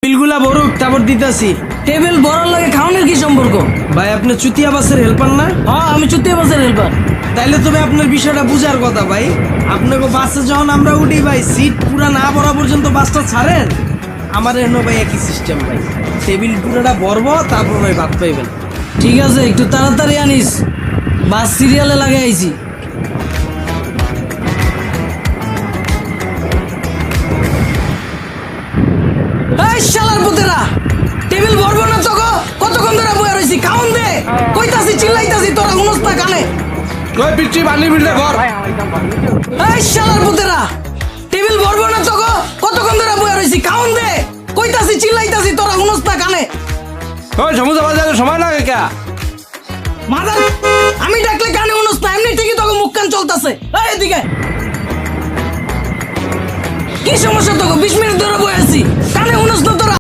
বিলগুলা বড়ুক তারপর দিতাছি। টেবিল বড়ার লাগে খাওয়ানোর কি সম্পর্ক? ভাই আপনি চুতিয়া বাসের হেল্পার না? হ্যাঁ আমি চুতিয়া বাসের হেল্পার। তাইলে তো ভাই আপনার বিষয়টা বুঝার কথা ভাই। আপনাকে বাসে যখন আমরা উঠি ভাই সিট পুরা না ভরা পর্যন্ত বাসটা ছাড়েন। আমার এনে ভাই একই সিস্টেম ভাই, টেবিল পুরাটা ভরবো তারপর ভাই ভাত পাইবেন। ঠিক আছে একটু তাড়াতাড়ি আনিস, বাস সিরিয়ালে লাগাই আইছি। এই শালার পুতেরা, টেবিল ভরবো না তো গো, কতক্ষণ ধরে বয়ে রইছি, খাওন দে। কইতাছি চিল্লাইতাছি তোরা শুনস না কানে। ওই পিচ্ছি বানি বিলটা ভর। এই শালার পুতেরা, টেবিল ভরবো না তো গো, কতক্ষণ ধরে বয়ে রইছি, খাওন দে। কইতাছি চিল্লাইতাছি তোরা শুনস না কানে। ওই সমুদ্র বাজারে সময় লাগে কে? মাদার, আমি ডাকলে কানে শুনস না, এমনি ঠিকই তোকে মুখ কান চলতেছে। এই এদিকে কি সমস্যা তোকে? 20 মিনিট ধরে বয়ে আছি, কানে শুনস না তোরা?